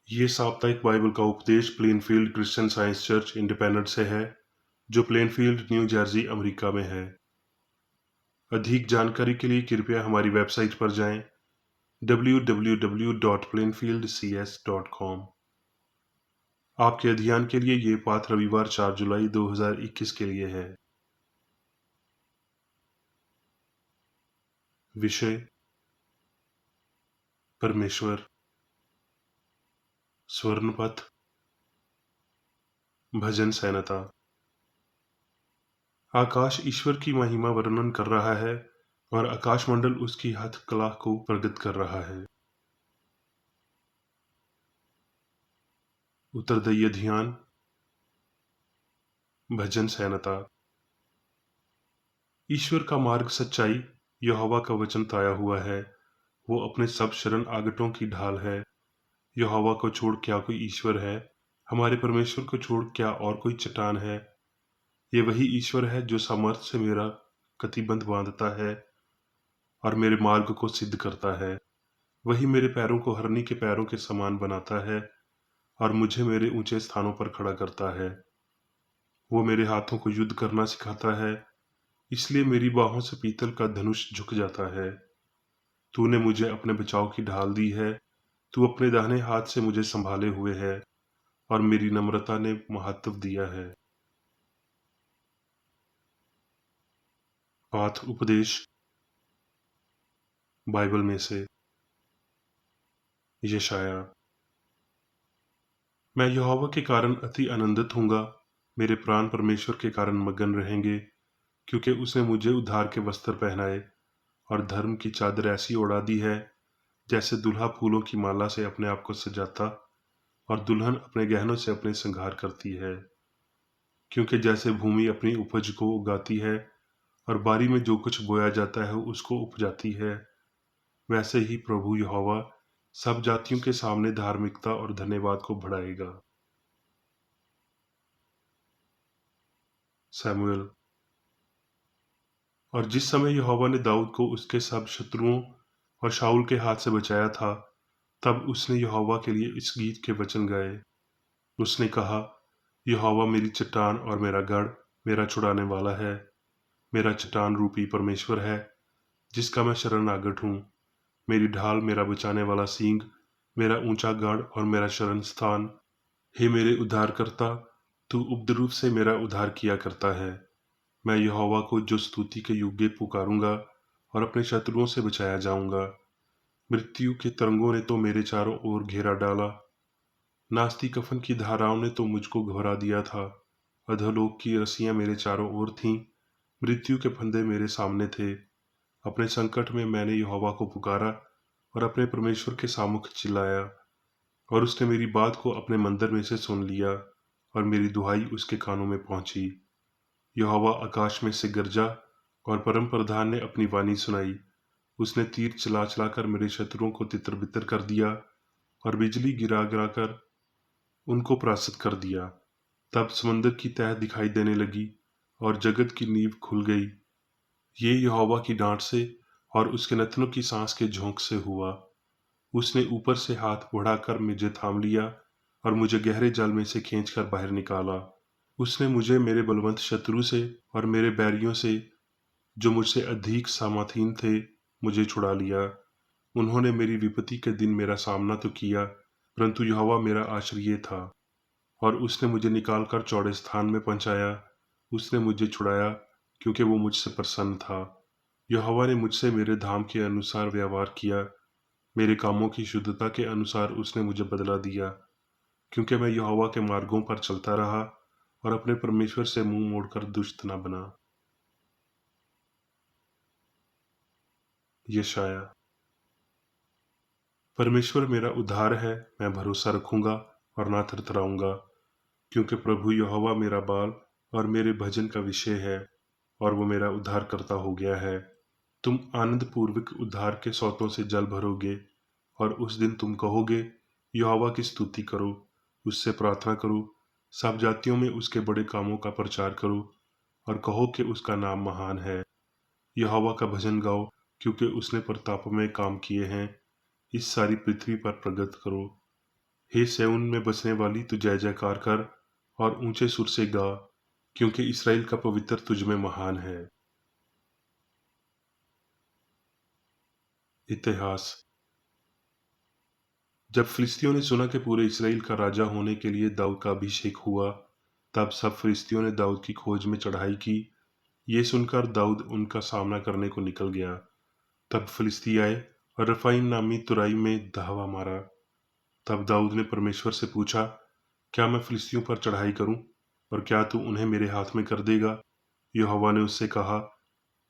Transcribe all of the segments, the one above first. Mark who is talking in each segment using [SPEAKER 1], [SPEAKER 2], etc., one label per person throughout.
[SPEAKER 1] ये साप्ताहिक बाइबल का उपदेश Plainfield Christian science church independent से है, जो प्लेनफील्ड, न्यू जर्सी, अमेरिका में है। अधिक जानकारी के लिए कृपया हमारी वेबसाइट पर जाएं www.plainfieldcs.com। आपके अध्ययन के लिए ये पाठ रविवार 4 जुलाई 2021 के लिए है। विषय: परमेश्वर, स्वर्णपथ, भजन संहिता। आकाश ईश्वर की महिमा वर्णन कर रहा है और आकाशमंडल उसकी हस्तकला को प्रकट कर रहा है। उत्तरदायी ध्यान। भजन संहिता। ईश्वर का मार्ग सच्चाई। यहोवा का वचन ताया हुआ है। वो अपने सब शरण आगतों की ढाल है। यहोवा को छोड़ क्या कोई ईश्वर है? हमारे परमेश्वर को छोड़ क्या और कोई चट्टान है? ये वही ईश्वर है जो सामर्थ्य से मेरा कटिबंध बांधता है और मेरे मार्ग को सिद्ध करता है। वही मेरे पैरों को हरनी के पैरों के समान बनाता है और मुझे मेरे ऊंचे स्थानों पर खड़ा करता है। वो मेरे हाथों को युद्ध करना सिखाता है, इसलिए मेरी बाहों से पीतल का धनुष झुक जाता है। तूने मुझे अपने बचाव की ढाल दी है। तू अपने दाहिने हाथ से मुझे संभाले हुए है और मेरी नम्रता ने महत्व दिया है। पाठ उपदेश बाइबल में से यशाया। मैं यहोवा के कारण अति आनंदित हूँगा। मेरे प्राण परमेश्वर के कारण मगन रहेंगे, क्योंकि उसने मुझे उद्धार के वस्त्र पहनाए और धर्म की चादर ऐसी ओढ़ा दी है, जैसे दूल्हा फूलों की माला से अपने आप को सजाता और दुल्हन अपने गहनों से अपने श्रृंगार करती है। क्योंकि जैसे भूमि अपनी उपज को उगाती है और बारी में जो कुछ बोया जाता है उसको उपजाती है, वैसे ही प्रभु यहोवा सब जातियों के सामने धार्मिकता और धन्यवाद को बढ़ाएगा। सैमुएल। और जिस समय यहोवा ने दाऊद को उसके सब शत्रुओं और शाऊल के हाथ से बचाया था, तब उसने यहोवा के लिए इस गीत के वचन गाए। उसने कहा, यहोवा मेरी चट्टान और मेरा गढ़, मेरा छुड़ाने वाला है। मेरा चट्टान रूपी परमेश्वर है, जिसका मैं शरणागत हूँ। मेरी ढाल, मेरा बचाने वाला सींग, मेरा ऊंचा गढ़ और मेरा शरण स्थान। हे मेरे उद्धारकर्ता, तू उपद्रव से मेरा उद्धार किया करता है। मैं यहोवा को जो स्तुति के योग्य पुकारूंगा और अपने शत्रुओं से बचाया जाऊंगा। मृत्यु के तरंगों ने तो मेरे चारों ओर घेरा डाला। नास्ती कफन की धाराओं ने तो मुझको घबरा दिया था। अधोलोक की रस्सियां मेरे चारों ओर थीं। मृत्यु के फंदे मेरे सामने थे। अपने संकट में मैंने यहोवा को पुकारा और अपने परमेश्वर के सामुख चिल्लाया, और उसने मेरी बात को अपने मंदिर में से सुन लिया और मेरी दुहाई उसके कानों में पहुंची। यहोवा आकाश में से गरजा और परम प्रधान ने अपनी वाणी सुनाई। उसने तीर चला चलाकर मेरे शत्रुओं को तितर बितर कर दिया और बिजली गिरा गिरा कर उनको परास्त कर दिया। तब समंदर की तह दिखाई देने लगी और जगत की नींव खुल गई। ये यहोवा की डांट से और उसके नथनों की सांस के झोंक से हुआ। उसने ऊपर से हाथ बढ़ाकर मुझे थाम लिया और मुझे गहरे जल में से खींचकर बाहर निकाला। उसने मुझे मेरे बलवंत शत्रु से और मेरे बैरियों से, जो मुझसे अधिक सामर्थीन थे, मुझे छुड़ा लिया। उन्होंने मेरी विपत्ति के दिन मेरा सामना तो किया, परंतु यहोवा मेरा आश्रय था और उसने मुझे निकालकर चौड़े स्थान में पहुंचाया। उसने मुझे छुड़ाया, क्योंकि वो मुझसे प्रसन्न था। यहोवा ने मुझसे मेरे धाम के अनुसार व्यवहार किया। मेरे कामों की शुद्धता के अनुसार उसने मुझे बदला दिया, क्योंकि मैं यहोवा के मार्गों पर चलता रहा और अपने परमेश्वर से मुंह मोड़कर दुष्ट न बना। यशाया। परमेश्वर मेरा उद्धार है, मैं भरोसा रखूंगा और ना थरथराऊंगा, क्योंकि प्रभु यहोवा मेरा बाल और मेरे भजन का विषय है और वो मेरा उद्धार करता हो गया है। तुम आनंद पूर्वक उद्धार के सोतों से जल भरोगे और उस दिन तुम कहोगे, यहोवा की स्तुति करो, उससे प्रार्थना करो, सब जातियों में उसके बड़े कामों का प्रचार करो और कहो कि उसका नाम महान है। यहोवा का भजन गाओ, क्योंकि उसने प्रताप में काम किए हैं। इस सारी पृथ्वी पर प्रगट करो। हे सिय्योन में बसने वाली, तू जय जयकार कर और ऊंचे सुर से गा, क्योंकि इस्राएल का पवित्र तुझ में महान है। इतिहास। जब फिलिस्तियों ने सुना कि पूरे इस्राएल का राजा होने के लिए दाऊद का अभिषेक हुआ, तब सब फिलिस्तियों ने दाऊद की खोज में चढ़ाई की। ये सुनकर दाऊद उनका सामना करने को निकल गया। तब फिलिस्ती आए और रफाईम नामी तुराई में धावा मारा। तब दाऊद ने परमेश्वर से पूछा, क्या मैं फिलिस्तियों पर चढ़ाई करूं और क्या तू उन्हें मेरे हाथ में कर देगा? यहोवा ने उससे कहा,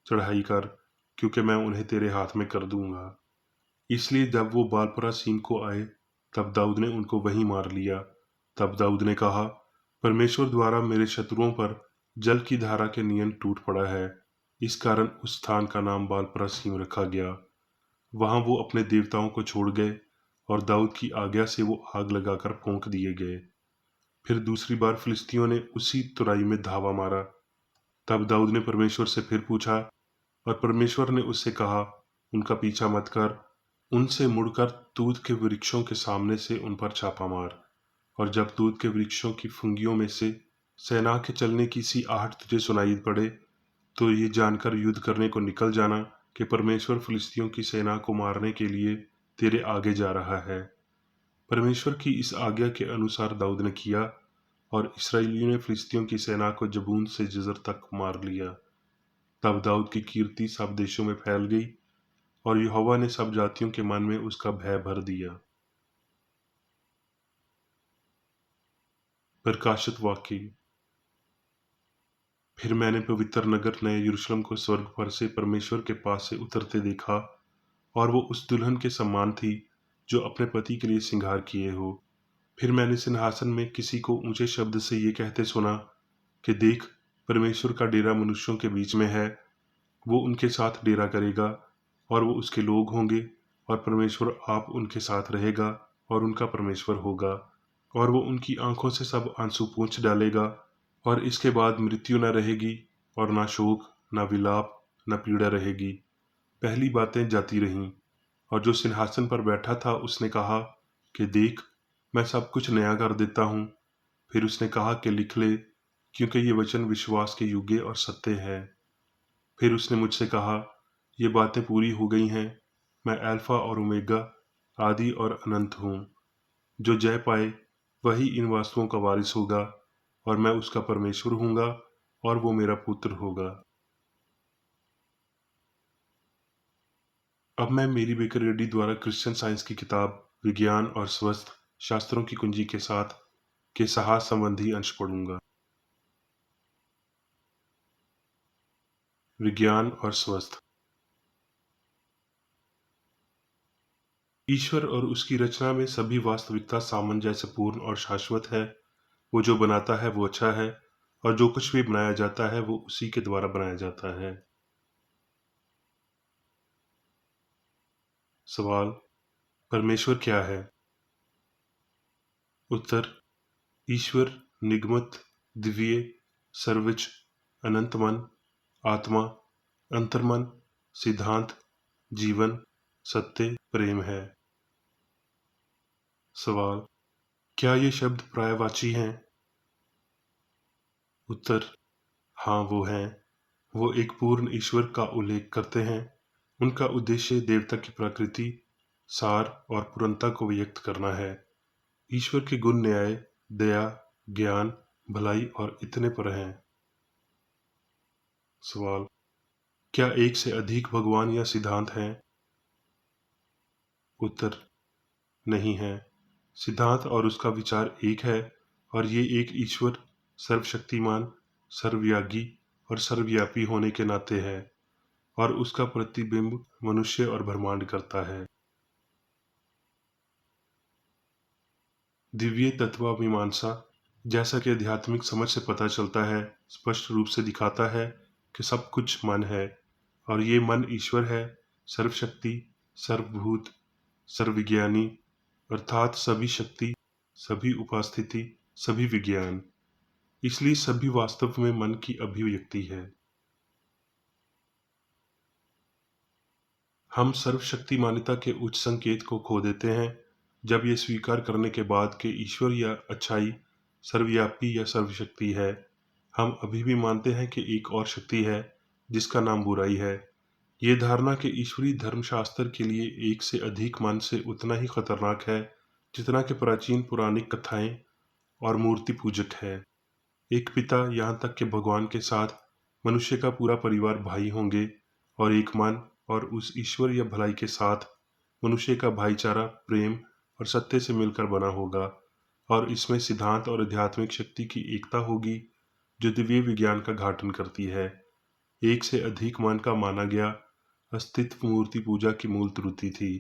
[SPEAKER 1] चढ़ाई कर, क्योंकि मैं उन्हें तेरे हाथ में कर दूंगा। इसलिए जब वो बालपरासीम को आए, तब दाऊद ने उनको वहीं मार लिया। तब दाऊद ने कहा, परमेश्वर द्वारा मेरे शत्रुओं पर जल की धारा के नियन टूट पड़ा है। इस कारण उस स्थान का नाम बालपरासीम रखा गया। वहां वो अपने देवताओं को छोड़ गए और दाऊद की आज्ञा से वो आग लगाकर फूंक दिए गए। फिर दूसरी बार फिलिस्तियों ने उसी तुराई में धावा मारा। तब दाऊद ने परमेश्वर से फिर पूछा और परमेश्वर ने उससे कहा, उनका पीछा मत कर, उनसे मुड़कर तूत के वृक्षों के सामने से उन पर छापा मार। और जब तूत के वृक्षों की फुंगियों में से सेना के चलने की सी आहट तुझे सुनाई पड़े, तो ये जानकर युद्ध करने को निकल जाना कि परमेश्वर फिलिस्तियों की सेना को मारने के लिए तेरे आगे जा रहा है। परमेश्वर की इस आज्ञा के अनुसार दाऊद ने किया और इस्राएलियों ने फिलिस्तियों की सेना को जबून से जजर तक मार लिया। तब दाऊद की कीर्ति सब देशों में फैल गई और यहोवा ने सब जातियों के मन में उसका भय भर दिया। प्रकाशित वाक्य। फिर मैंने पवित्र नगर नए यरूशलेम को स्वर्ग पर से परमेश्वर के पास से उतरते देखा, और वो उस दुल्हन के समान थी जो अपने पति के लिए श्रृंगार किए हो। फिर मैंने सिंहासन में किसी को ऊंचे शब्द से ये कहते सुना कि देख, परमेश्वर का डेरा मनुष्यों के बीच में है। वो उनके साथ डेरा करेगा और वो उसके लोग होंगे, और परमेश्वर आप उनके साथ रहेगा और उनका परमेश्वर होगा। और वो उनकी आंखों से सब आंसू पोंछ डालेगा, और इसके बाद मृत्यु न रहेगी और ना शोक, ना विलाप, न पीड़ा रहेगी। पहली बातें जाती रहीं। और जो सिंहासन पर बैठा था उसने कहा कि देख, मैं सब कुछ नया कर देता हूँ। फिर उसने कहा कि लिख ले, क्योंकि ये वचन विश्वास के योग्य और सत्य है। फिर उसने मुझसे कहा, ये बातें पूरी हो गई हैं। मैं अल्फा और ओमेगा, आदि और अनंत हूँ। जो जय पाए वही इन वस्तुओं का वारिस होगा, और मैं उसका परमेश्वर हूँगा और वो मेरा पुत्र होगा। अब मैं मेरी बेकर रेड्डी द्वारा क्रिश्चियन साइंस की किताब विज्ञान और स्वस्थ शास्त्रों की कुंजी के साथ के साहस संबंधी अंश पढ़ूंगा। विज्ञान और स्वस्थ। ईश्वर और उसकी रचना में सभी वास्तविकता सामंजस्यपूर्ण और शाश्वत है। वो जो बनाता है वो अच्छा है, और जो कुछ भी बनाया जाता है वो उसी के द्वारा बनाया जाता है। सवाल, परमेश्वर क्या है? उत्तर, ईश्वर निगमत, दिव्य, सर्वोच्च, अनंत मन, आत्मा, अंतर्मन, सिद्धांत, जीवन, सत्य, प्रेम है। सवाल, क्या ये शब्द पर्यायवाची हैं? उत्तर, हाँ वो हैं। वो एक पूर्ण ईश्वर का उल्लेख करते हैं। उनका उद्देश्य देवता की प्रकृति, सार और पूर्णता को व्यक्त करना है। ईश्वर के गुण न्याय, दया, ज्ञान, भलाई और इतने पर हैं। सवाल, क्या एक से अधिक भगवान या सिद्धांत हैं? उत्तर, नहीं है। सिद्धांत और उसका विचार एक है, और ये एक ईश्वर, सर्वशक्तिमान, सर्वव्यापी और सर्वव्यापी होने के नाते है, और उसका प्रतिबिंब मनुष्य और ब्रह्मांड करता है। दिव्य तत्वमीमांसा, जैसा कि आध्यात्मिक समझ से पता चलता है, स्पष्ट रूप से दिखाता है कि सब कुछ मन है, और ये मन ईश्वर है, सर्वशक्ति, सर्वभूत, सर्वविज्ञानी, अर्थात सभी शक्ति, सभी उपस्थिति, सभी विज्ञान। इसलिए सभी वास्तव में मन की अभिव्यक्ति है। हम सर्वशक्ति मान्यता के उच्च संकेत को खो देते हैं जब ये स्वीकार करने के बाद कि ईश्वर या अच्छाई सर्वव्यापी या सर्वशक्ति है, हम अभी भी मानते हैं कि एक और शक्ति है जिसका नाम बुराई है। ये धारणा कि ईश्वरीय धर्मशास्त्र के लिए एक से अधिक मन से उतना ही खतरनाक है जितना कि प्राचीन पौराणिक कथाएं और मूर्ति पूजक है। एक पिता यहाँ तक कि भगवान के साथ मनुष्य का पूरा परिवार भाई होंगे, और एक मन और उस ईश्वर या भलाई के साथ मनुष्य का भाईचारा प्रेम और सत्य से मिलकर बना होगा, और इसमें सिद्धांत और आध्यात्मिक शक्ति की एकता होगी जो दिव्य विज्ञान का घाटन करती है। एक से अधिक मन का माना गया अस्तित्व मूर्ति पूजा की मूल त्रुटि थी।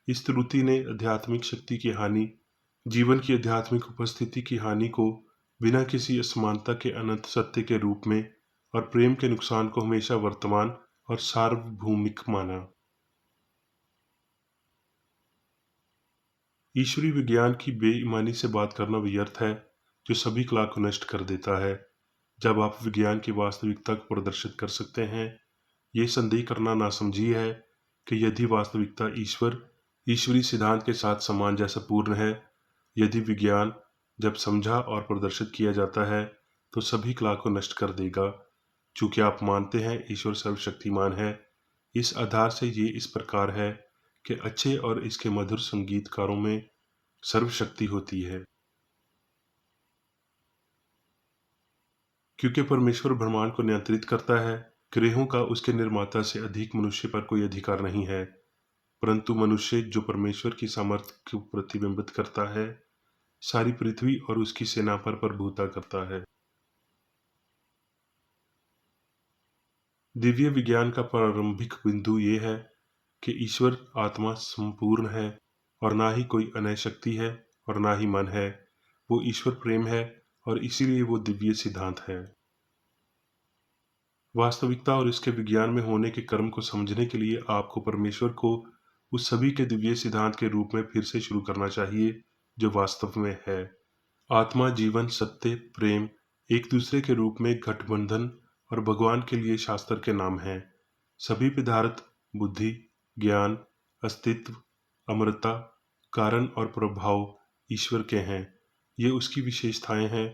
[SPEAKER 1] इस त्रुटि ने आध्यात्मिक शक्ति की हानि, जीवन की आध्यात्मिक उपस्थिति की हानि को बिना किसी असमानता के अनंत सत्य के रूप में और प्रेम के नुकसान को हमेशा वर्तमान और सार्वभौमिक माना। ईश्वरीय विज्ञान की बेईमानी से बात करना व्यर्थ है, जो सभी कला को नष्ट कर देता है। जब आप विज्ञान की वास्तविकता को प्रदर्शित कर सकते हैं, ये संदेह करना नासमझी है कि यदि वास्तविकता ईश्वरीय सिद्धांत के साथ सामंजस्य पूर्ण है। यदि विज्ञान जब समझा और प्रदर्शित किया जाता है तो सभी कला को नष्ट कर देगा। चूंकि आप मानते हैं ईश्वर सर्वशक्तिमान है, इस आधार से ये इस प्रकार है कि अच्छे और इसके मधुर संगीतकारों में सर्वशक्ति होती है। क्योंकि परमेश्वर ब्रह्मांड को नियंत्रित करता है, ग्रहों का उसके निर्माता से अधिक मनुष्य पर कोई अधिकार नहीं है, परंतु मनुष्य जो परमेश्वर की सामर्थ्य को प्रतिबिंबित करता है, सारी पृथ्वी और उसकी सेना पर प्रभुता करता है। दिव्य विज्ञान का प्रारंभिक बिंदु ये है कि ईश्वर आत्मा संपूर्ण है, और ना ही कोई अनय शक्ति है और ना ही मन है। वो ईश्वर प्रेम है, और इसीलिए वो दिव्य सिद्धांत है। वास्तविकता और इसके विज्ञान में होने के कर्म को समझने के लिए आपको परमेश्वर को उस सभी के दिव्य सिद्धांत के रूप में फिर से शुरू करना चाहिए जो वास्तव में है। आत्मा, जीवन, सत्य, प्रेम एक दूसरे के रूप में गठबंधन और भगवान के लिए शास्त्र के नाम हैं। सभी पदार्थ, बुद्धि, ज्ञान, अस्तित्व, अमरता, कारण और प्रभाव ईश्वर के हैं। ये उसकी विशेषताएं हैं,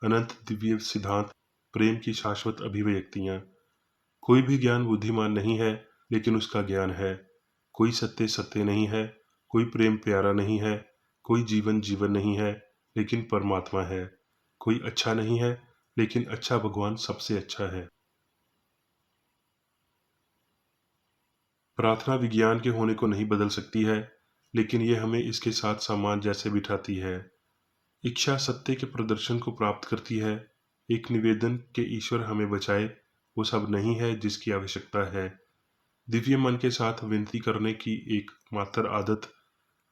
[SPEAKER 1] अनंत दिव्य सिद्धांत, प्रेम की शाश्वत अभिव्यक्तियां। कोई भी ज्ञान बुद्धिमान नहीं है, लेकिन उसका ज्ञान है। कोई सत्य सत्य नहीं है, कोई प्रेम प्यारा नहीं है, कोई जीवन जीवन नहीं है, लेकिन परमात्मा है। कोई अच्छा नहीं है, लेकिन अच्छा भगवान सबसे अच्छा है। प्रार्थना विज्ञान के होने को नहीं बदल सकती है, लेकिन यह हमें इसके साथ सामान जैसे बिठाती है। इच्छा सत्य के प्रदर्शन को प्राप्त करती है। एक निवेदन के ईश्वर हमें बचाए वो सब नहीं है जिसकी आवश्यकता है। दिव्य मन के साथ विनती करने की एक मात्र आदत,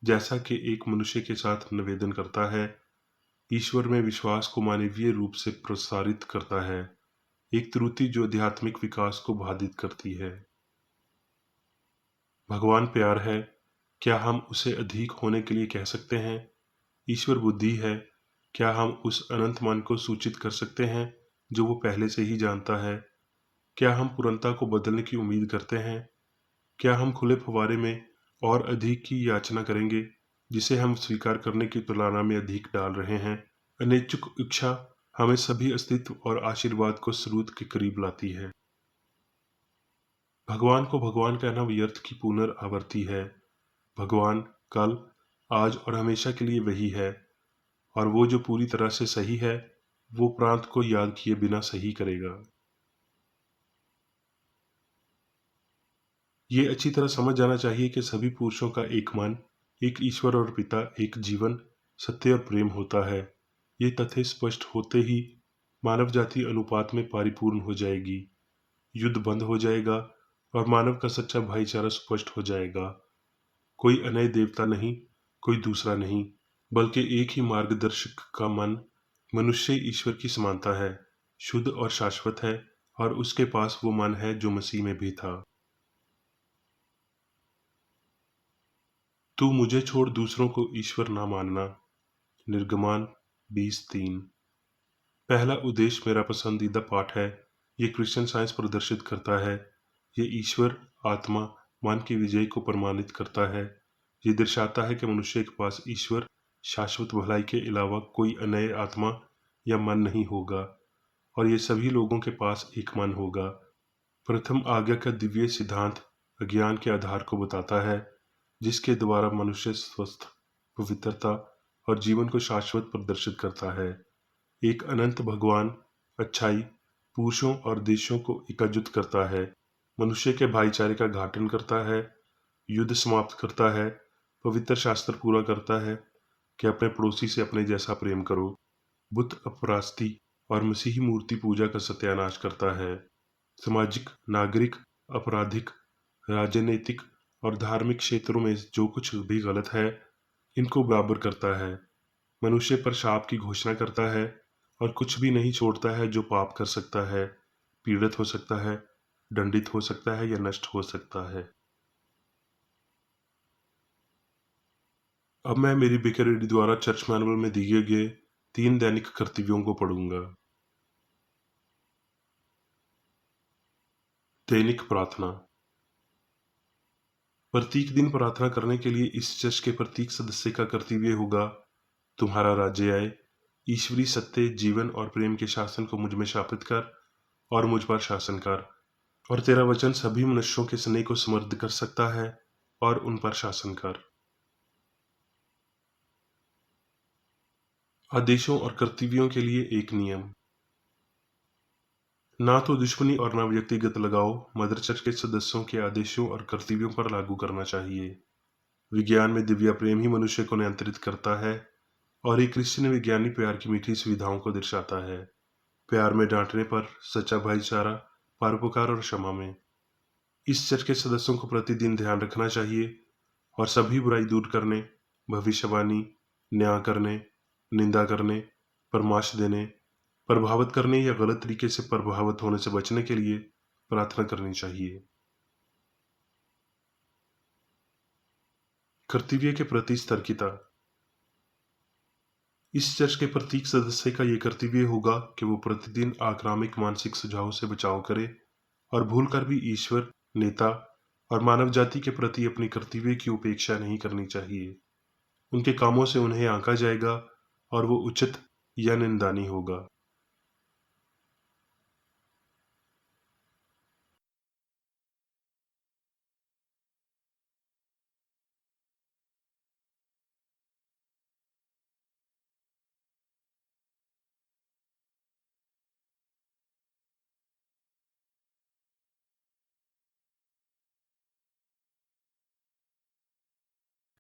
[SPEAKER 1] जैसा कि एक मनुष्य के साथ निवेदन करता है, ईश्वर में विश्वास को मानवीय रूप से प्रसारित करता है। एक त्रुटि जो आध्यात्मिक विकास को बाधित करती है। भगवान प्यार है, क्या हम उसे अधिक होने के लिए कह सकते हैं? ईश्वर बुद्धि है, क्या हम उस अनंत मन को सूचित कर सकते हैं जो वो पहले से ही जानता है? क्या हम पूर्णता को बदलने की उम्मीद करते हैं? क्या हम खुले फव्वारे में और अधिक की याचना करेंगे, जिसे हम स्वीकार करने की तुलना में अधिक डाल रहे हैं? अनैच्छिक इच्छा हमें सभी अस्तित्व और आशीर्वाद को स्रोत के करीब लाती है। भगवान को भगवान कहना व्यर्थ की पुनरावृत्ति है। भगवान कल, आज और हमेशा के लिए वही है, और वो जो पूरी तरह से सही है, वो प्रांत को याद किए बिना सही करेगा। ये अच्छी तरह समझ जाना चाहिए कि सभी पुरुषों का एक मन, एक ईश्वर और पिता, एक जीवन, सत्य और प्रेम होता है। ये तथ्य स्पष्ट होते ही मानव जाति अनुपात में परिपूर्ण हो जाएगी, युद्ध बंद हो जाएगा, और मानव का सच्चा भाईचारा स्पष्ट हो जाएगा। कोई अनय देवता नहीं, कोई दूसरा नहीं, बल्कि एक ही मार्गदर्शक का मन। मनुष्य ईश्वर की समानता है, शुद्ध और शाश्वत है, और उसके पास वो मन है जो मसीह में भी था। तू मुझे छोड़ दूसरों को ईश्वर ना मानना। निर्गमान 20:3। पहला उद्देश्य मेरा पसंदीदा पाठ है। ये क्रिश्चियन साइंस प्रदर्शित करता है। ये ईश्वर, आत्मा, मन की विजय को प्रमाणित करता है। ये दर्शाता है कि मनुष्य के पास ईश्वर, शाश्वत भलाई के अलावा कोई अन्य आत्मा या मन नहीं होगा, और ये सभी लोगों के पास एक मन होगा। प्रथम आज्ञा का दिव्य सिद्धांत अज्ञान के आधार को बताता है, जिसके द्वारा मनुष्य स्वस्थ, पवित्रता और जीवन को शाश्वत प्रदर्शित करता है। एक अनंत भगवान अच्छाई, पुरुषों और देशों को एकजुट करता है, मनुष्य के भाईचारे का घाटन करता है, युद्ध समाप्त करता है, पवित्र शास्त्र पूरा करता है कि अपने पड़ोसी से अपने जैसा प्रेम करो, बुत अपरास्ती और मसीही मूर्ति पूजा का सत्यानाश करता है, सामाजिक, नागरिक, आपराधिक, राजनीतिक और धार्मिक क्षेत्रों में जो कुछ भी गलत है, इनको बराबर करता है, मनुष्य पर शाप की घोषणा करता है और कुछ भी नहीं छोड़ता है जो पाप कर सकता है, पीड़ित हो सकता है, दंडित हो सकता है या नष्ट हो सकता है। अब मैं मेरी बेकर रेड्डी द्वारा चर्च मैनुअल में दिए गए 3 दैनिक कर्तव्यों को पढ़ूंगा। दैनिक प्रार्थना। प्रत्येक दिन प्रार्थना करने के लिए इस चर्च के प्रत्येक सदस्य का कर्तव्य होगा, तुम्हारा राज्य आए, ईश्वरीय सत्य, जीवन और प्रेम के शासन को मुझ में स्थापित कर और मुझ पर शासन कर, और तेरा वचन सभी मनुष्यों के स्नेह को समृद्ध कर सकता है और उन पर शासन कर। आदेशों और कर्तव्यों के लिए एक नियम। ना तो दुश्मनी और ना व्यक्तिगत लगाव मदर चर्च के सदस्यों के आदेशों और कर्तव्यों पर लागू करना चाहिए। विज्ञान में दिव्य प्रेम ही मनुष्य को नियंत्रित करता है, और एक क्रिश्चियन विज्ञानी प्यार की मीठी सुविधाओं को दर्शाता है। प्यार में डांटने पर, सच्चा भाईचारा, परोपकार और क्षमा में। इस चर्च के सदस्यों को प्रतिदिन ध्यान रखना चाहिए और सभी बुराई दूर करने, भविष्यवाणी, न्याय करने, निंदा करने, परामर्श देने, प्रभावित करने या गलत तरीके से प्रभावित होने से बचने के लिए प्रार्थना करनी चाहिए। कर्तव्य के प्रति सतर्कता। इस चर्च के प्रत्येक सदस्य का ये कर्तव्य होगा कि वो प्रतिदिन आक्रामक मानसिक सुझावों से बचाव करे और भूलकर भी ईश्वर, नेता और मानव जाति के प्रति अपने कर्तव्य की उपेक्षा नहीं करनी चाहिए। उनके कामों से उन्हें आंका जाएगा और वो उचित या निंदनीय होगा।